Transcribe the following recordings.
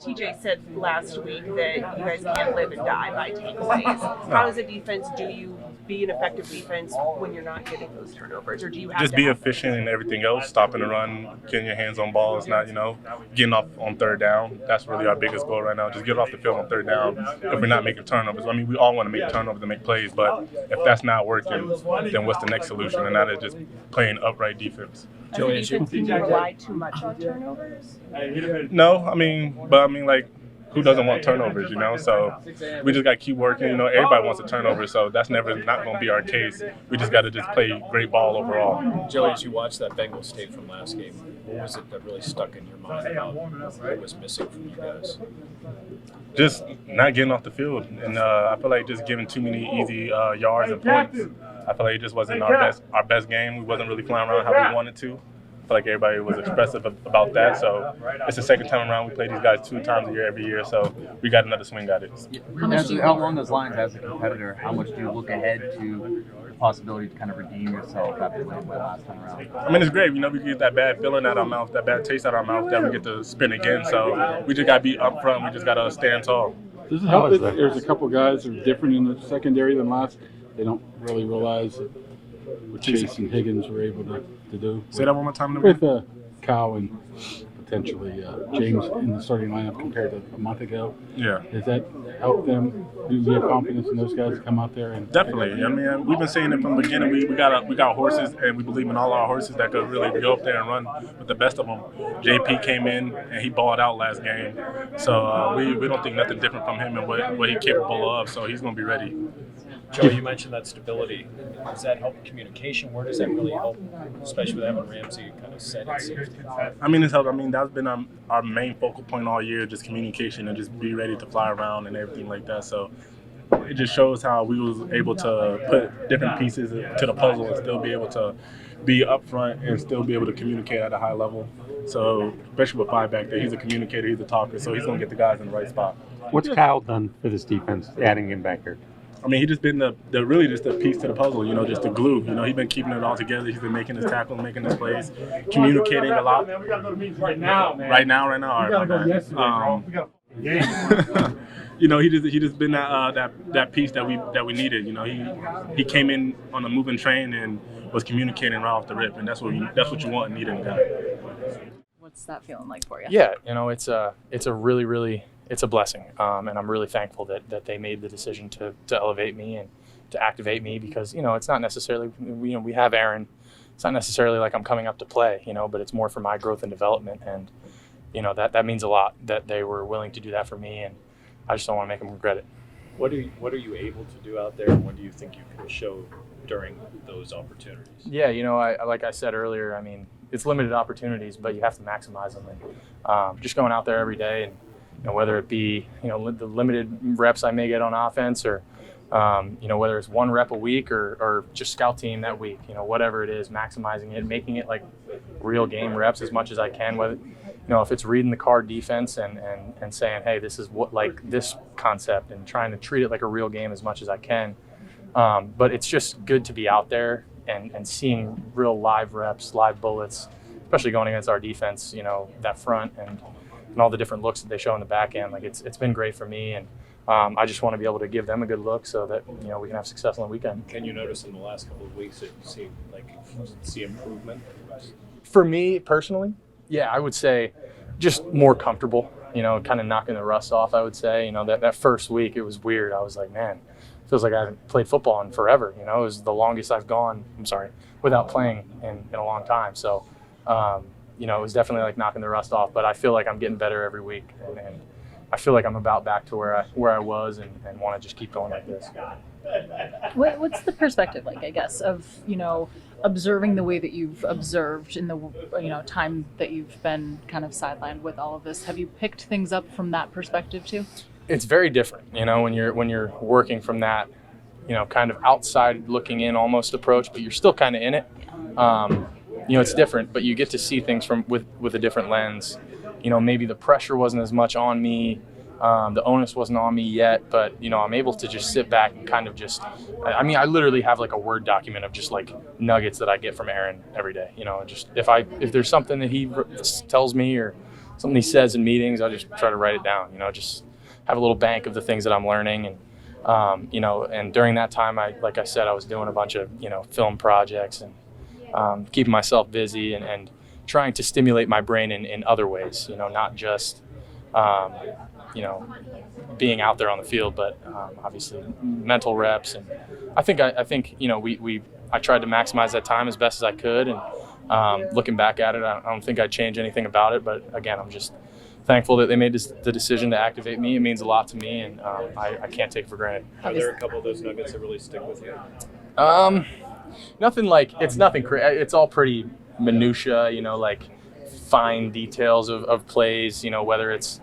TJ said last week that you guys can't live and die by takeaways. How does a defense do you be an effective defense when you're not getting those turnovers, or do you have just to be efficient in everything else, stopping the run, getting your hands on balls, not getting off on third down. That's really our biggest goal right now. Just get off the field on third down if we're not making turnovers. I mean, we all want to make turnovers and make plays, but if that's not working, then what's the next solution? And that is just playing upright defense. As a defense, do you rely too much on turnovers? No, like, who doesn't want turnovers, So we just got to keep working. Everybody wants a turnover, so that's never not going to be our case. We just got to just play great ball overall. Joey, as you watched that Bengals tape from last game, what was it that really stuck in your mind about what was missing from you guys? Just not getting off the field, and I feel like just giving too many easy yards and points. I feel like it just wasn't our best game. We wasn't really flying around how we wanted to. I feel like everybody was expressive about that. So it's the second time around. We play these guys 2 times a year every year, so we got another swing at it. How along those lines, as a competitor, how much do you look ahead to the possibility to kind of redeem yourself after the last time around? I mean, it's great. We get that bad feeling out of our mouth, that bad taste out of our mouth that we get to spin again. So we just got to be up front. We just got to stand tall. Does it help that there's a couple guys that are different in the secondary than last? They don't really realize what Chase and Higgins were able to do. Say that one more time. With Kyle and potentially James in the starting lineup compared to a month ago. Yeah. Does that help them? Do you have confidence in those guys to come out there? And definitely. I mean, we've been saying it from the beginning. We got horses, and we believe in all our horses that could really go up there and run with the best of them. JP came in, and he balled out last game. So we don't think nothing different from him and what he's capable of. So he's going to be ready. Joe, you mentioned that stability. Does that help communication? Where does that really help, especially with having Ramsey kind of set at safety? I mean, it's helped. I mean, that's been our main focal point all year, just communication and just be ready to fly around and everything like that. So it just shows how we was able to put different pieces to the puzzle and still be able to be up front and still be able to communicate at a high level. So especially with Five back there, he's a communicator, he's a talker, so he's going to get the guys in the right spot. What's Kyle done for this defense, adding him back here? I mean, he just been really just a piece to the puzzle, just the glue. He's been keeping it all together. He's been making his tackles, making his plays, communicating a lot. We got to go to meetings right now, man. Right now. All right, we got to go yesterday, bro. We got he just been that piece that we needed. He came in on a moving train and was communicating right off the rip, and that's what you want and need in a guy. What's that feeling like for you? Yeah, it's a really it's a blessing, and I'm really thankful that they made the decision to elevate me and to activate me because it's not necessarily we have Aaron. It's not necessarily like I'm coming up to play, but it's more for my growth and development, and that means a lot that they were willing to do that for me, and I just don't want to make them regret it. What are you able to do out there, and what do you think you can show during those opportunities? Yeah, I like I said earlier, I mean it's limited opportunities, but you have to maximize them, and just going out there every day and. Whether it be, the limited reps I may get on offense or, whether it's 1 rep a week or just scout team that week, whatever it is, maximizing it, making it like real game reps as much as I can. Whether, if it's reading the card defense and saying, hey, this is what like this concept and trying to treat it like a real game as much as I can. But it's just good to be out there and seeing real live reps, live bullets, especially going against our defense, that front and all the different looks that they show in the back end. Like it's been great for me, and I just want to be able to give them a good look so that we can have success on the weekend. Can you notice in the last couple of weeks that you see improvement? For me personally, yeah, I would say just more comfortable. Kind of knocking the rust off. I would say that first week it was weird. I was like, man, it feels like I haven't played football in forever. It was the longest I've gone. Without playing in a long time. So. It was definitely like knocking the rust off, but I feel like I'm getting better every week, and I feel like I'm about back to where I was, and want to just keep going like this. What's the perspective like, I guess, of observing the way that you've observed in the time that you've been kind of sidelined with all of this? Have you picked things up from that perspective too? It's very different, when you're working from that, kind of outside looking in almost approach, but you're still kind of in it. It's different, but you get to see things with a different lens. Maybe the pressure wasn't as much on me, the onus wasn't on me yet, but I'm able to just sit back and kind of I literally have like a Word document of just like nuggets that I get from Aaron every day. Just if there's something that he tells me or something he says in meetings, I just try to write it down. Just have a little bank of the things that I'm learning, and and during that time, like I said, I was doing a bunch of film projects and keeping myself busy and trying to stimulate my brain in other ways. Not just being out there on the field, but obviously mental reps. And I think I tried to maximize that time as best as I could. And looking back at it, I don't think I'd change anything about it. But again, I'm just thankful that they made the decision to activate me. It means a lot to me, and I can't take it for granted. Are there a couple of those nuggets that really stick with you? Nothing like it's nothing. It's all pretty minutia, like fine details of plays. Whether it's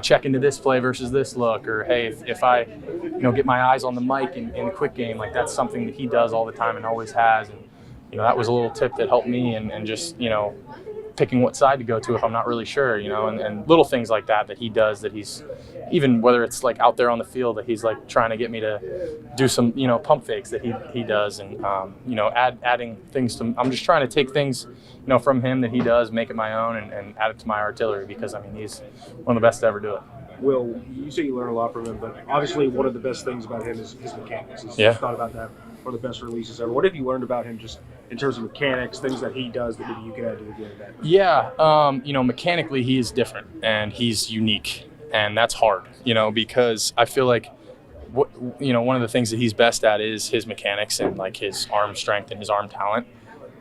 check into this play versus this look, or hey, if I get my eyes on the mic in the quick game, like that's something that he does all the time and always has. And that was a little tip that helped me, and just picking what side to go to if I'm not really sure, and little things like that he does, that he's, even whether it's like out there on the field, that he's like trying to get me to do some, pump fakes that he does, and, adding things to, I'm just trying to take things, from him that he does, make it my own, and add it to my artillery, because he's one of the best to ever do it. Will, you say you learn a lot from him, but obviously one of the best things about him is his mechanics. He's thought about that, one of the best releases ever. What have you learned about him just in terms of mechanics, things that he does that maybe you can add to the game? Yeah, mechanically he is different and he's unique, and that's hard, because I feel like one of the things that he's best at is his mechanics and like his arm strength and his arm talent,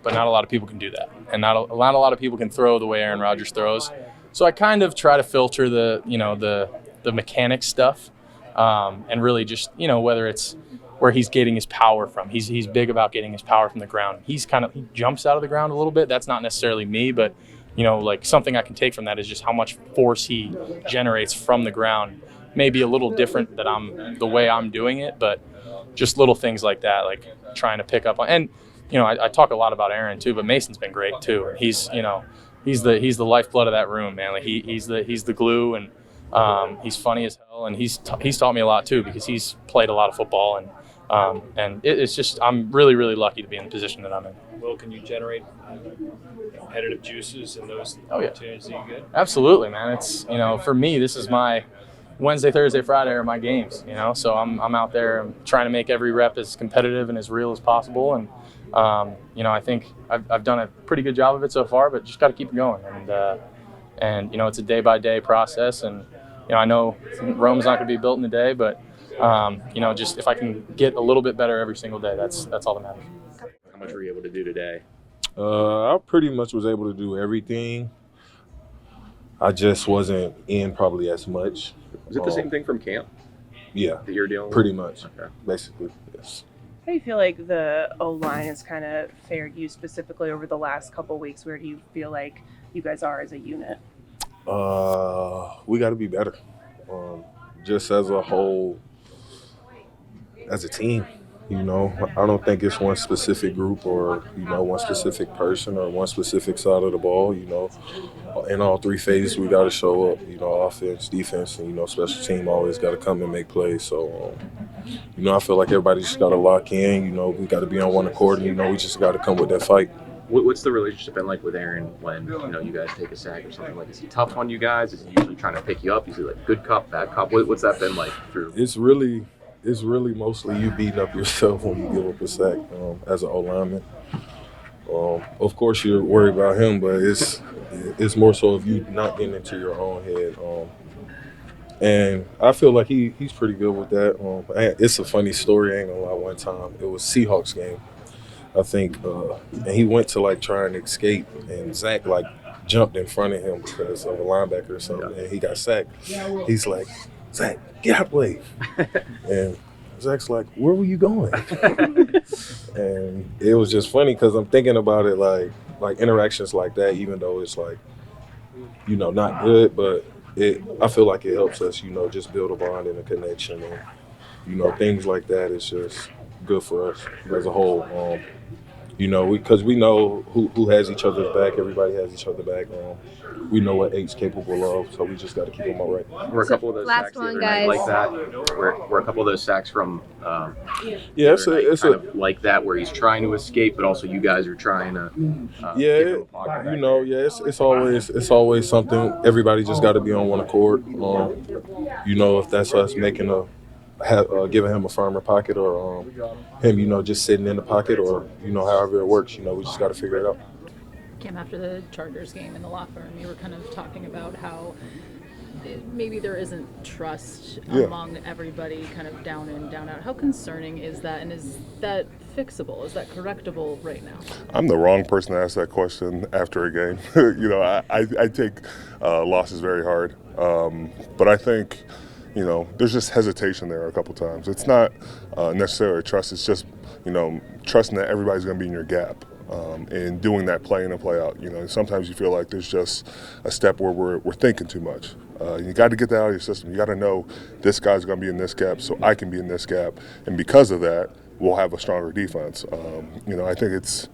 but not a lot of people can do that, and not a lot of people can throw the way Aaron Rodgers throws. So I kind of try to filter the mechanics stuff, and really just whether it's where he's getting his power from. He's big about getting his power from the ground. He jumps out of the ground a little bit. That's not necessarily me, but like something I can take from that is just how much force he generates from the ground. Maybe a little different that the way I'm doing it, but just little things like that, like trying to pick up on. And I talk a lot about Aaron too, but Mason's been great too. He's he's the lifeblood of that room, man. Like he's the glue, and he's funny as hell, and he's taught me a lot too, because he's played a lot of football, and it's just, I'm really, really lucky to be in the position that I'm in. Will, can you generate competitive juices in those opportunities that you get? Absolutely, man. It's, for me, this is my Wednesday, Thursday, Friday are my games, so I'm out there trying to make every rep as competitive and as real as possible. And, I think I've done a pretty good job of it so far, but just got to keep it going. And it's a day-by-day process. And, I know Rome's not going to be built in a day, but just if I can get a little bit better every single day, that's all that matters. How much were you able to do today? I pretty much was able to do everything. I just wasn't in probably as much. Was it the same thing from camp? Yeah. That you're dealing with? Pretty much. Okay. Basically, yes. How do you feel like the O-line has kind of fared you specifically over the last couple of weeks? Where do you feel like you guys are as a unit? We got to be better. Just as a whole, as a team, I don't think it's one specific group or, one specific person or one specific side of the ball. In all three phases, we got to show up, offense, defense, and, special team always got to come and make plays. So, I feel like everybody just got to lock in. We got to be on one accord, and, we just got to come with that fight. What's the relationship been like with Aaron when, you guys take a sack or something? Like, is he tough on you guys? Is he usually trying to pick you up? Is he like good cop, bad cop? What's that been like through? It's really mostly you beating up yourself when you give up a sack as an O-lineman. Of course, you're worried about him, but it's more so of you not getting into your own head. And I feel like he's pretty good with that. It's a funny story, I ain't gonna lie. One time, it was Seahawks game, I think, and he went to try and escape, and Zach jumped in front of him because of a linebacker or something, and he got sacked. He's like, Zach, get out of the way. And Zach's like, where were you going? And it was just funny because I'm thinking about it like interactions like that, even though it's not good, but I feel like it helps us, just build a bond and a connection, and, things like that is just good for us as a whole. You know, because we know who has each other's back. Everybody has each other's back. We know what Eight's capable of, so we just got to keep him all right. Were a couple of those sacks the other night like that? Were a couple of those sacks from yeah, it's kind of like that, where he's trying to escape, but also you guys are trying to it's always something. Everybody just got to be on one accord. You know, if that's us making giving him a firmer pocket, or him, you know, just sitting in the pocket, or, you know, however it works, you know, we just got to figure it out. Cam, after the Chargers game in the locker room, you were kind of talking about how maybe there isn't trust among everybody kind of down in, down out. How concerning is that, and is that fixable? Is that correctable right now? I'm the wrong person to ask that question after a game. You know, I take losses very hard, but I think, you know, there's just hesitation there a couple times. It's not necessarily trust. It's just, you know, trusting that everybody's going to be in your gap. And doing that play in and play out. You know, sometimes you feel like there's just a step where we're thinking too much. You got to get that out of your system. You got to know this guy's going to be in this gap, so I can be in this gap, and because of that, we'll have a stronger defense. You know, I think it's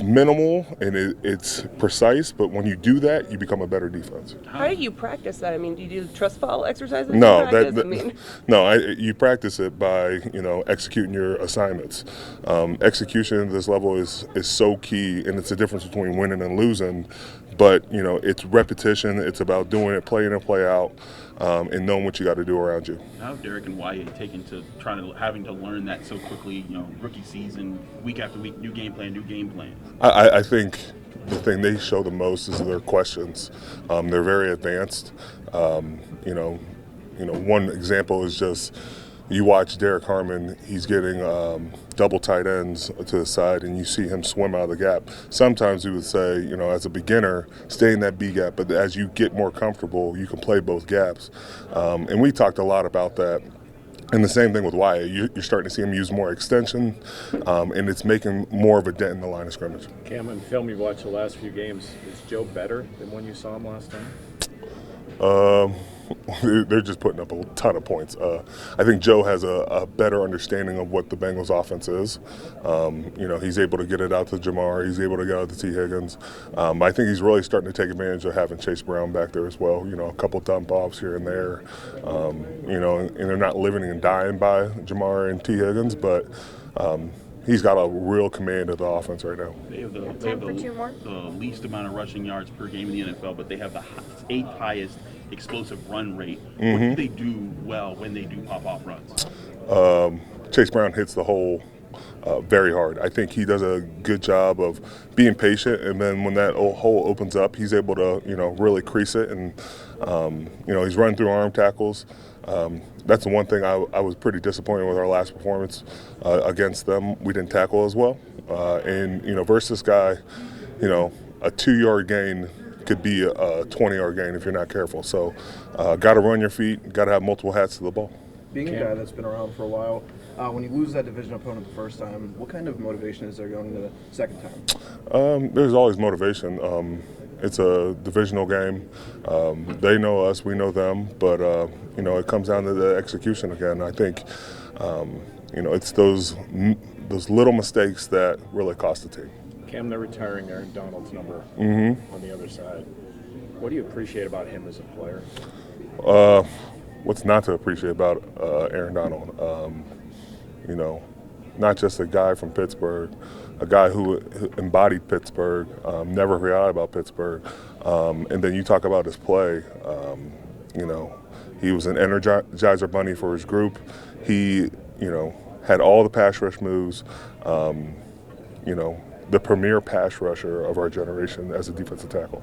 minimal and it's precise, but when you do that, you become a better defense. How do you practice that? I mean, do you do trust fall exercises? No, you practice it by, you know, executing your assignments. Execution at this level is so key, and it's the difference between winning and losing. But, you know, it's repetition. It's about doing it, play in and play out, and knowing what you got to do around you. How have Derek and Wyatt taken to having to learn that so quickly? You know, rookie season, week after week, new game plan. I think the thing they show the most is their questions. They're very advanced. You know, one example is just you watch Derek Harmon. He's getting double tight ends to the side, and you see him swim out of the gap. Sometimes we would say, you know, as a beginner, stay in that B gap, but as you get more comfortable, you can play both gaps. And we talked a lot about that. And the same thing with Wyatt. You're starting to see him use more extension, and it's making more of a dent in the line of scrimmage. Cam, in film you've watched the last few games, is Joe better than when you saw him last time? They're just putting up a ton of points. I think Joe has a better understanding of what the Bengals offense is. You know, he's able to get it out to Jamar. He's able to get out to T. Higgins. I think he's really starting to take advantage of having Chase Brown back there as well. You know, a couple dump offs here and there. You know, and they're not living and dying by Jamar and T. Higgins, but he's got a real command of the offense right now. They have the least amount of rushing yards per game in the NFL, but they have the 8th highest explosive run rate. What do they do well when they do pop-off runs? Chase Brown hits the hole very hard. I think he does a good job of being patient, and then when that hole opens up, he's able to, you know, really crease it, and you know, he's running through arm tackles. That's the one thing I was pretty disappointed with our last performance against them. We didn't tackle as well, and you know, versus this guy, you know, a 2-yard gain could be a 20-yard gain if you're not careful. So, got to run your feet, got to have multiple hats to the ball. Being a guy that's been around for a while, when you lose that division opponent the first time, what kind of motivation is there going into the second time? There's always motivation. It's a divisional game. They know us, we know them, but you know, it comes down to the execution again. I think you know, it's those little mistakes that really cost the team. Cam, they're retiring Aaron Donald's number on the other side. What do you appreciate about him as a player? What's not to appreciate about Aaron Donald? You know, not just a guy from Pittsburgh, a guy who embodied Pittsburgh, never forgot about Pittsburgh. And then you talk about his play. You know, he was an energizer bunny for his group. He, you know, had all the pass rush moves. You know, the premier pass rusher of our generation as a defensive tackle.